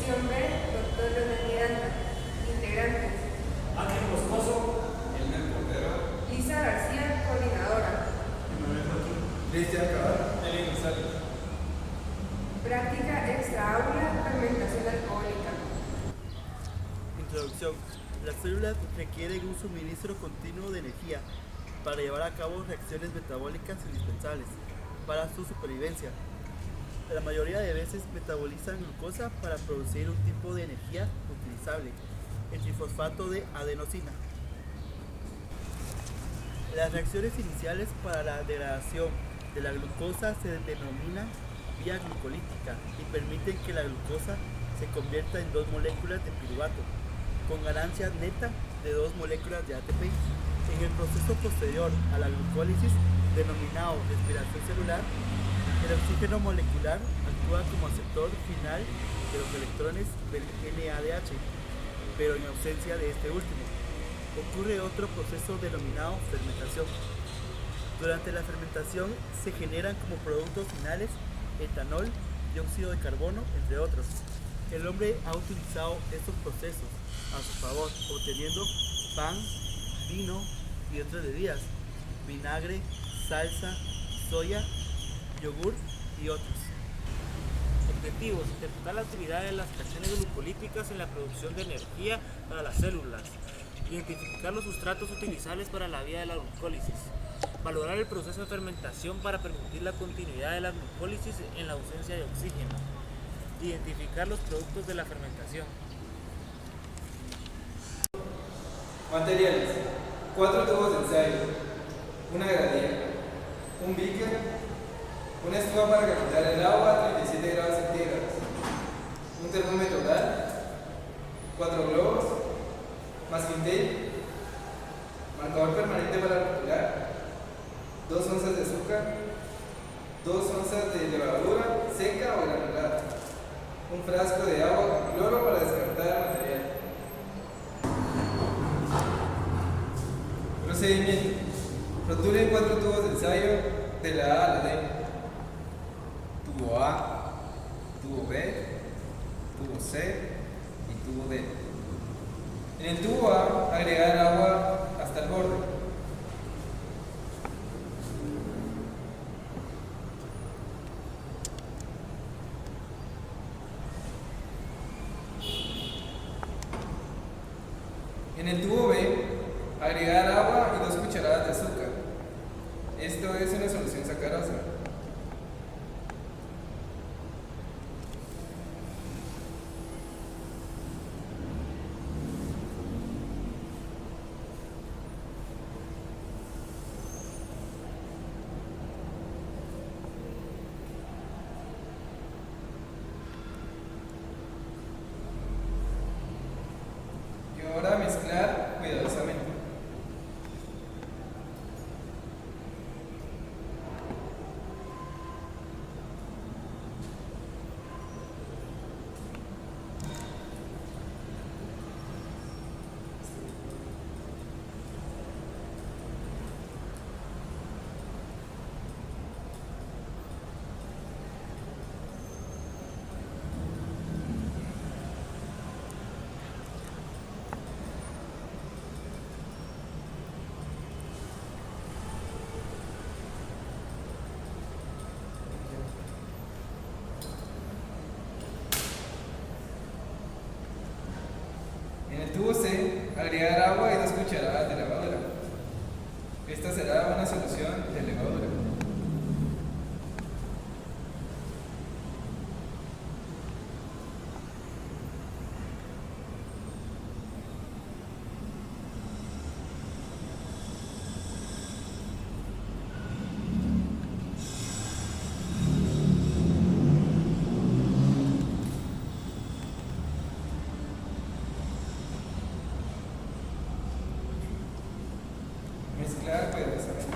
Sección B, doctor Leonel Miranda. Integrantes: Ángel Moscoso, Elmer Cordero, Lisa García, coordinadora. Cristian Cabal, Nelly González. Práctica extra aula, fermentación alcohólica. Introducción. Las células requieren un suministro continuo de energía para llevar a cabo reacciones metabólicas indispensables para su supervivencia. La mayoría de veces metabolizan glucosa para producir un tipo de energía utilizable, el trifosfato de adenosina. Las reacciones iniciales para la degradación de la glucosa se denominan vía glucolítica y permiten que la glucosa se convierta en 2 moléculas de piruvato, con ganancia neta de 2 moléculas de ATP. En el proceso posterior a la glucólisis, denominado respiración celular, el oxígeno molecular actúa como aceptor final de los electrones del NADH, pero en ausencia de este último. Ocurre otro proceso denominado fermentación. Durante la fermentación se generan como productos finales etanol, dióxido de carbono, entre otros. El hombre ha utilizado estos procesos a su favor, obteniendo pan, vino y otras bebidas, vinagre, salsa, soya, yogur y otros. Objetivos: interpretar la actividad de las reacciones glucolíticas en la producción de energía para las células. Identificar los sustratos utilizables para la vía de la glucólisis. Valorar el proceso de fermentación para permitir la continuidad de la glucólisis en la ausencia de oxígeno. Identificar los productos de la fermentación. materiales, 4 tubos de ensayo, una gradilla, un beaker, una estufa para calentar el agua a 37 grados centígrados, un termómetro oral, 4 globos, masking tape, marcador permanente para rotular, 2 onzas de azúcar, 2 onzas de levadura seca o granulada, un frasco de agua con cloro para descartar el material. Procedimiento: rotulen 4 tubos de ensayo de la A a la D. Tubo A, tubo B, tubo C y tubo D. En el tubo A, agregar agua hasta el borde. En el tubo B, agregar agua y 2 cucharadas de azúcar. Esto es una solución sacarosa. Y ahora mezclar cuidadosamente. En el tubo C, agregar agua y 2 cucharadas de levadura. Esta será una solución de levadura. Mezclar cuidadosamente.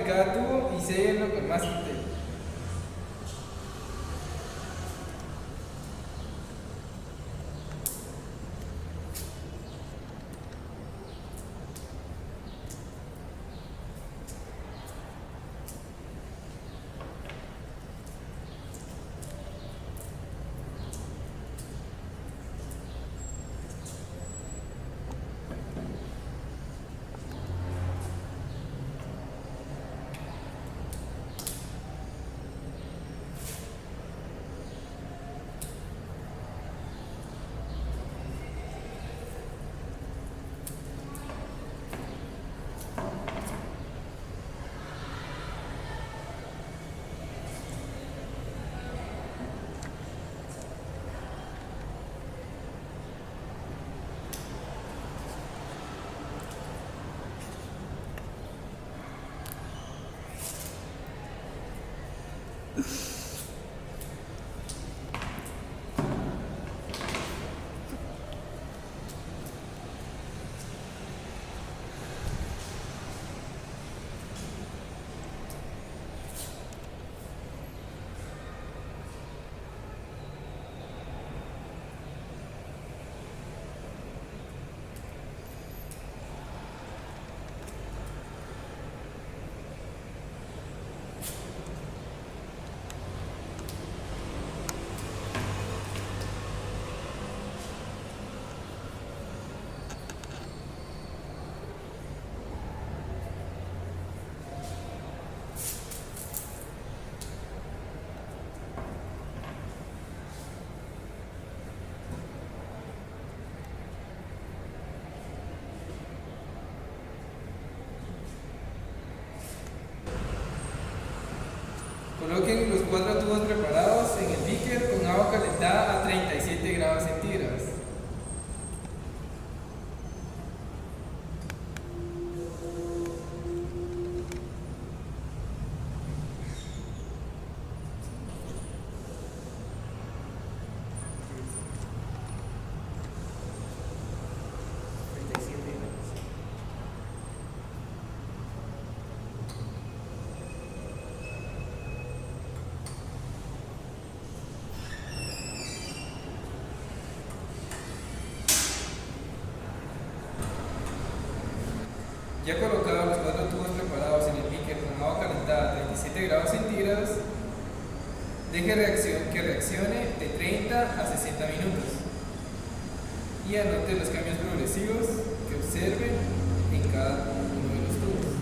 cada tubo y séllenlo con masking tape. Coloquen los 4 tubos preparados en el beaker con agua calentada a 37 grados centígrados. Ya colocados los 4 tubos preparados en el beaker con agua calentada a 37 grados centígrados, deje que reaccione de 30 a 60 minutos y anote los cambios progresivos que observen en cada uno de los tubos.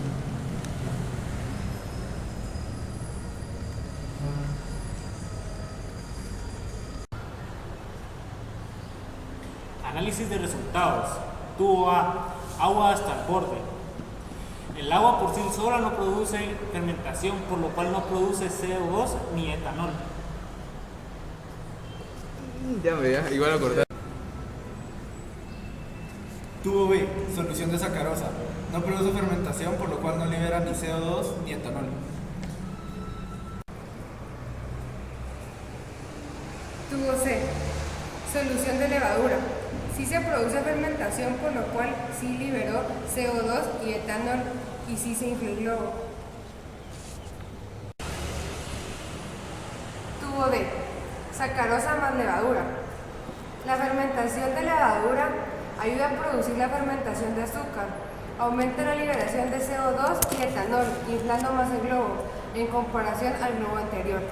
Análisis de resultados. Tubo A. Agua hasta el borde. El agua por sí sola no produce fermentación, por lo cual no produce CO2 ni etanol. Ya vea, igual a cortar. Tubo B, solución de sacarosa. No produce fermentación, por lo cual no libera ni CO2 ni etanol. Tubo C, solución de levadura. Sí se produce fermentación, por lo cual sí liberó CO2 y etanol y sí se infló el globo. Tubo D, sacarosa más levadura. La fermentación de levadura ayuda a producir la fermentación de azúcar, aumenta la liberación de CO2 y etanol, inflando más el globo en comparación al globo anterior.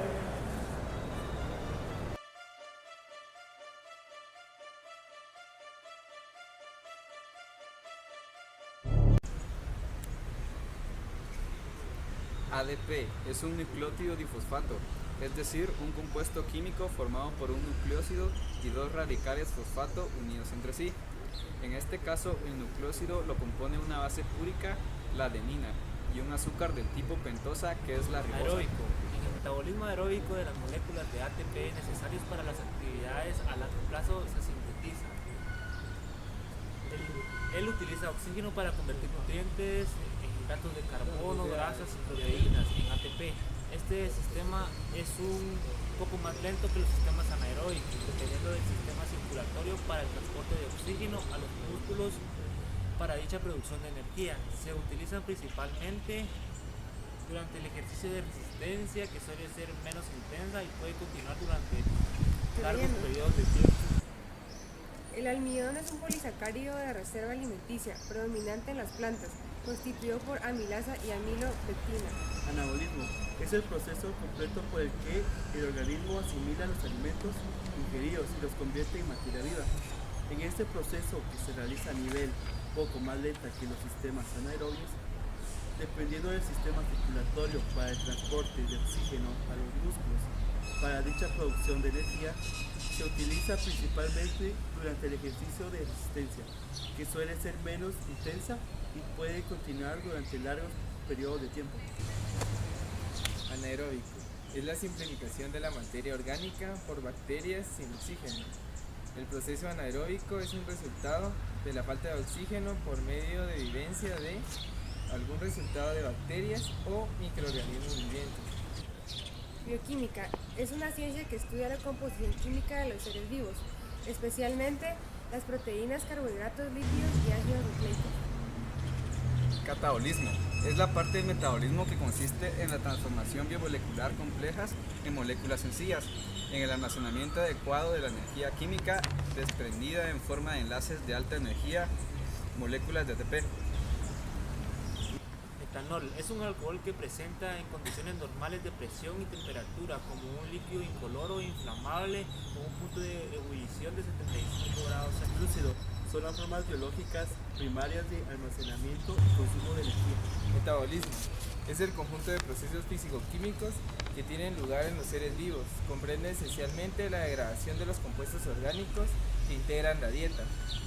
ADP es un nucleótido difosfato, es decir, un compuesto químico formado por un nucleósido y 2 radicales fosfato unidos entre sí. En este caso, el nucleósido lo compone una base púrica, la adenina, y un azúcar del tipo pentosa, que es la ribosa. Aeróbico. En el metabolismo aeróbico de las moléculas de ATP necesarios para las actividades a largo plazo se sintetiza. Él utiliza oxígeno para convertir nutrientes en hidratos de carbono, grasas y proteínas en ATP. Este sistema es un poco más lento que los sistemas anaeróbicos, dependiendo del sistema circulatorio para el transporte de oxígeno a los músculos para dicha producción de energía. Se utilizan principalmente durante el ejercicio de resistencia, que suele ser menos intensa y puede continuar durante largos periodos de tiempo. El almidón es un polisacárido de reserva alimenticia predominante en las plantas, constituido por amilasa y amilopectina. Anabolismo es el proceso completo por el que el organismo asimila los alimentos ingeridos y los convierte en materia viva. En este proceso, que se realiza a nivel poco más lenta que los sistemas anaerobios, dependiendo del sistema circulatorio para el transporte de oxígeno a los músculos, para dicha producción de energía, se utiliza principalmente durante el ejercicio de resistencia, que suele ser menos intensa y puede continuar durante largos periodos de tiempo. Anaeróbico es la simplificación de la materia orgánica por bacterias sin oxígeno. El proceso anaeróbico es un resultado de la falta de oxígeno por medio de vivencia de algún resultado de bacterias o microorganismos vivientes. Bioquímica es una ciencia que estudia la composición química de los seres vivos, especialmente las proteínas, carbohidratos, lípidos y ácidos nucleicos. Catabolismo es la parte del metabolismo que consiste en la transformación biomolecular complejas en moléculas sencillas, en el almacenamiento adecuado de la energía química desprendida en forma de enlaces de alta energía, moléculas de ATP. Etanol es un alcohol que presenta en condiciones normales de presión y temperatura como un líquido incoloro e inflamable con un punto de ebullición de 75 grados Lúcido son las formas biológicas primarias de almacenamiento y consumo de energía. Metabolismo es el conjunto de procesos físico-químicos que tienen lugar en los seres vivos. Comprende esencialmente la degradación de los compuestos orgánicos que integran la dieta,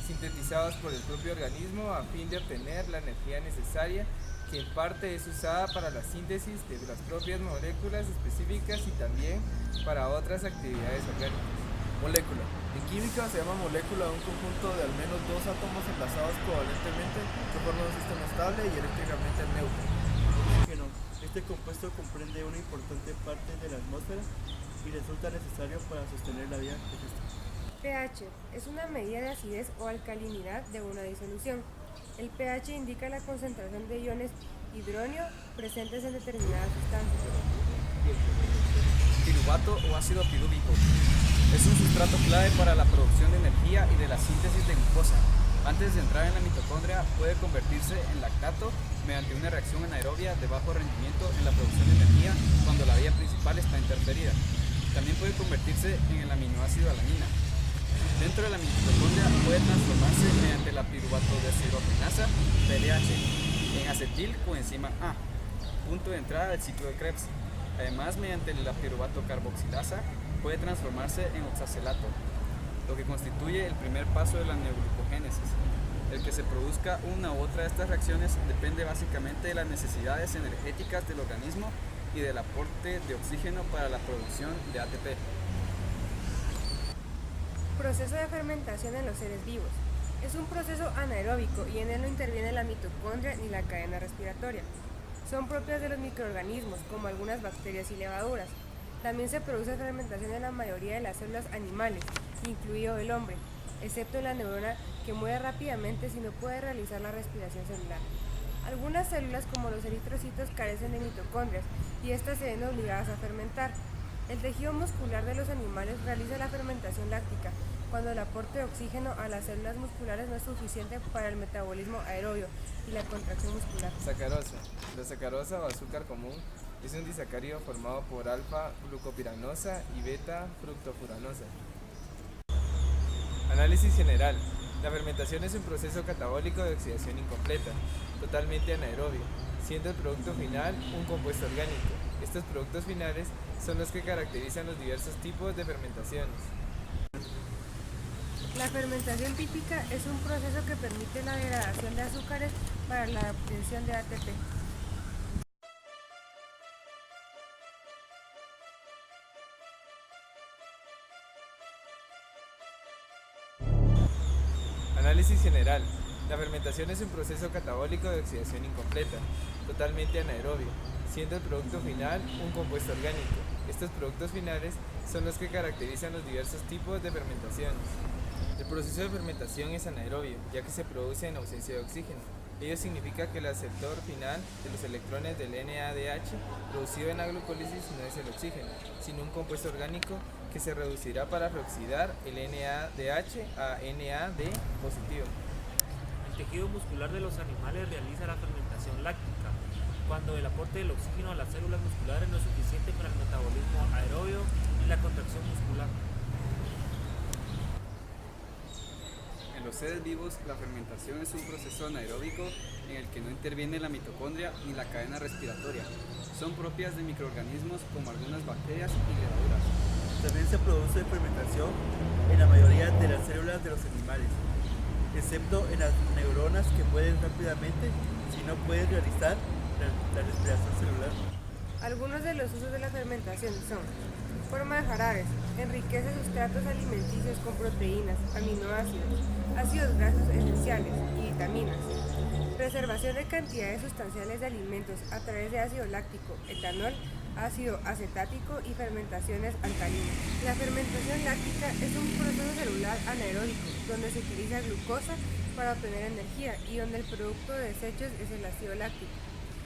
sintetizados por el propio organismo a fin de obtener la energía necesaria, que en parte es usada para la síntesis de las propias moléculas específicas y también para otras actividades orgánicas. Molécula. En química se llama molécula a un conjunto de al menos dos átomos enlazados covalentemente que forman un sistema estable y eléctricamente neutro. Oxígeno. Este compuesto comprende una importante parte de la atmósfera y resulta necesario para sostener la vida terrestre. pH es una medida de acidez o alcalinidad de una disolución. El pH indica la concentración de iones hidróneo presentes en determinadas sustancias. Piruvato o ácido pirúvico es un sustrato clave para la producción de energía y de la síntesis de glucosa. Antes de entrar en la mitocondria puede convertirse en lactato mediante una reacción anaerobia de bajo rendimiento en la producción de energía cuando la vía principal está interferida. También puede convertirse en el aminoácido alanina. Dentro de la mitocondria puede transformarse mediante la piruvato deshidrogenasa PDH en acetil coenzima A, punto de entrada del ciclo de Krebs. Además, mediante la piruvato carboxilasa puede transformarse en oxacelato, lo que constituye el primer paso de la neoglucogénesis. El que se produzca una u otra de estas reacciones depende básicamente de las necesidades energéticas del organismo y del aporte de oxígeno para la producción de ATP. Proceso de fermentación en los seres vivos. Es un proceso anaeróbico y en él no interviene la mitocondria ni la cadena respiratoria. Son propias de los microorganismos, como algunas bacterias y levaduras. También se produce fermentación en la mayoría de las células animales, incluido el hombre, excepto la neurona, que muere rápidamente si no puede realizar la respiración celular. Algunas células, como los eritrocitos, carecen de mitocondrias y estas se ven obligadas a fermentar. El tejido muscular de los animales realiza la fermentación láctica, cuando el aporte de oxígeno a las células musculares no es suficiente para el metabolismo aerobio y la contracción muscular. Sacarosa. La sacarosa o azúcar común es un disacárido formado por alfa-glucopiranosa y beta-fructofuranosa. Análisis general. La fermentación es un proceso catabólico de oxidación incompleta, totalmente anaerobio, siendo el producto final un compuesto orgánico. Estos productos finales son los que caracterizan los diversos tipos de fermentaciones. La fermentación típica es un proceso que permite la degradación de azúcares para la obtención de ATP. Análisis general. La fermentación es un proceso catabólico de oxidación incompleta, totalmente anaerobio, siendo el producto final un compuesto orgánico. Estos productos finales son los que caracterizan los diversos tipos de fermentaciones. El proceso de fermentación es anaerobio, ya que se produce en ausencia de oxígeno. Ello significa que el aceptor final de los electrones del NADH producido en la glucólisis no es el oxígeno, sino un compuesto orgánico que se reducirá para reoxidar el NADH a NAD positivo. El tejido muscular de los animales realiza la fermentación láctica, cuando el aporte del oxígeno a las células musculares no es suficiente para el metabolismo aerobio y la contracción muscular. En los seres vivos, la fermentación es un proceso anaeróbico en el que no interviene la mitocondria ni la cadena respiratoria. Son propias de microorganismos como algunas bacterias y levaduras. También se produce fermentación en la mayoría de las células de los animales, excepto en las neuronas que pueden rápidamente, si no pueden realizar la respiración celular. Algunos de los usos de la fermentación son: forma de jarabes, enriquece sustratos alimenticios con proteínas, aminoácidos, ácidos grasos esenciales y vitaminas. Preservación de cantidades sustanciales de alimentos a través de ácido láctico, etanol, ácido acetático y fermentaciones alcalinas. La fermentación láctica es un proceso celular anaeróbico donde se utiliza glucosa para obtener energía y donde el producto de desechos es el ácido láctico.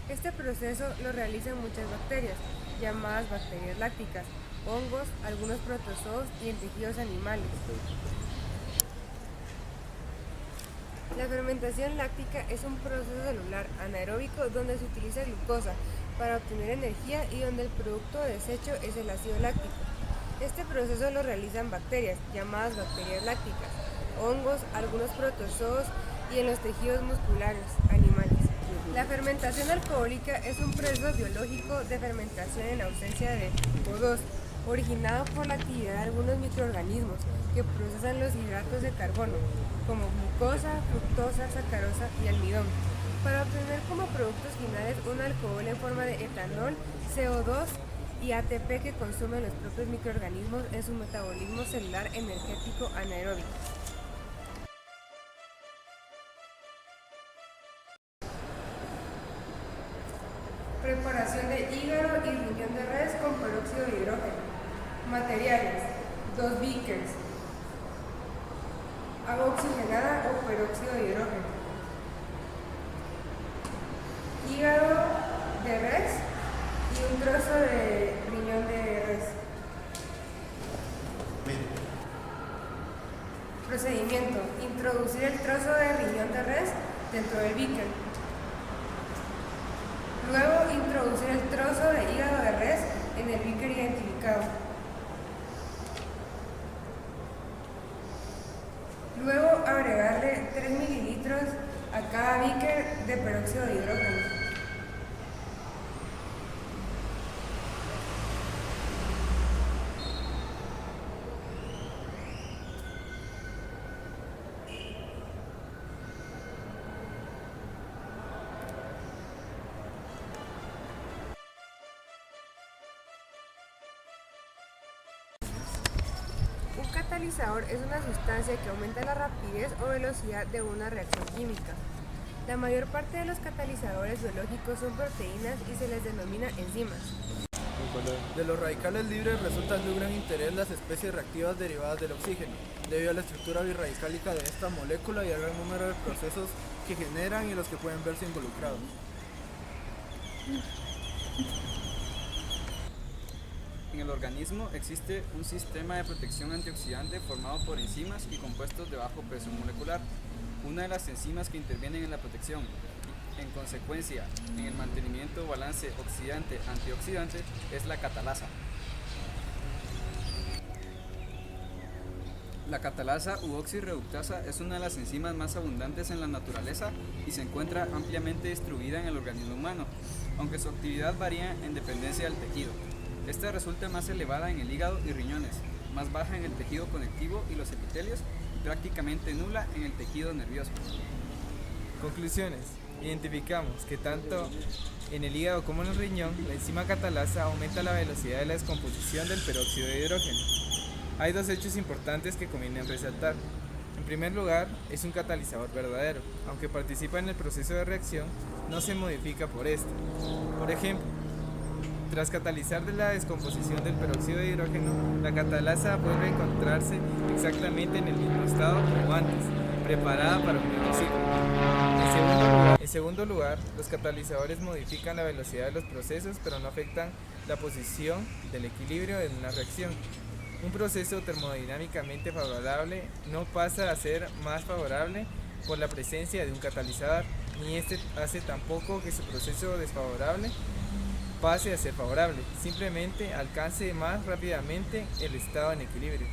Este proceso lo realizan muchas bacterias, llamadas bacterias lácticas, hongos, algunos protozoos y en tejidos animales. La fermentación láctica es un proceso celular anaeróbico donde se utiliza glucosa para obtener energía y donde el producto de desecho es el ácido láctico. Este proceso lo realizan bacterias, llamadas bacterias lácticas, hongos, algunos protozoos y en los tejidos musculares animales. La fermentación alcohólica es un proceso biológico de fermentación en ausencia de O2, originado por la actividad de algunos microorganismos que procesan los hidratos de carbono, como glucosa, fructosa, sacarosa y almidón, para obtener como productos finales un alcohol en forma de etanol, CO2 y ATP que consumen los propios microorganismos en su metabolismo celular energético anaeróbico. Preparación de hígado y riñón de res con peróxido de hidrógeno. Materiales: 2 beakers, agua oxigenada o peróxido de hidrógeno, hígado de res y un trozo de riñón de res. Procedimiento: introducir el trozo de riñón de res dentro del beaker. Luego, introducir el trozo de hígado de res en el beaker identificado. Luego, agregarle 3 mililitros a cada beaker de peróxido de hidrógeno. Un catalizador es una sustancia que aumenta la rapidez o velocidad de una reacción química. La mayor parte de los catalizadores biológicos son proteínas y se les denomina enzimas. De los radicales libres resultan de un gran interés las especies reactivas derivadas del oxígeno, debido a la estructura birradicálica de esta molécula y al gran número de procesos que generan y en los que pueden verse involucrados. En el organismo existe un sistema de protección antioxidante formado por enzimas y compuestos de bajo peso molecular. Una de las enzimas que intervienen en la protección, en consecuencia, en el mantenimiento o balance oxidante-antioxidante, es la catalasa. La catalasa u oxirreductasa es una de las enzimas más abundantes en la naturaleza y se encuentra ampliamente distribuida en el organismo humano, aunque su actividad varía en dependencia del tejido. Esta resulta más elevada en el hígado y riñones, más baja en el tejido conectivo y los epitelios, y prácticamente nula en el tejido nervioso. Conclusiones. Identificamos que tanto en el hígado como en el riñón, la enzima catalasa aumenta la velocidad de la descomposición del peróxido de hidrógeno. Hay dos hechos importantes que conviene resaltar. En primer lugar, es un catalizador verdadero, aunque participa en el proceso de reacción, no se modifica por este. Por ejemplo, tras catalizar de la descomposición del peróxido de hidrógeno, la catalasa vuelve a encontrarse exactamente en el mismo estado como antes, preparada para un nuevo ciclo. En segundo lugar, los catalizadores modifican la velocidad de los procesos, pero no afectan la posición del equilibrio en una reacción. Un proceso termodinámicamente favorable no pasa a ser más favorable por la presencia de un catalizador, ni este hace tampoco que su proceso desfavorable pase a ser favorable, simplemente alcance más rápidamente el estado en equilibrio.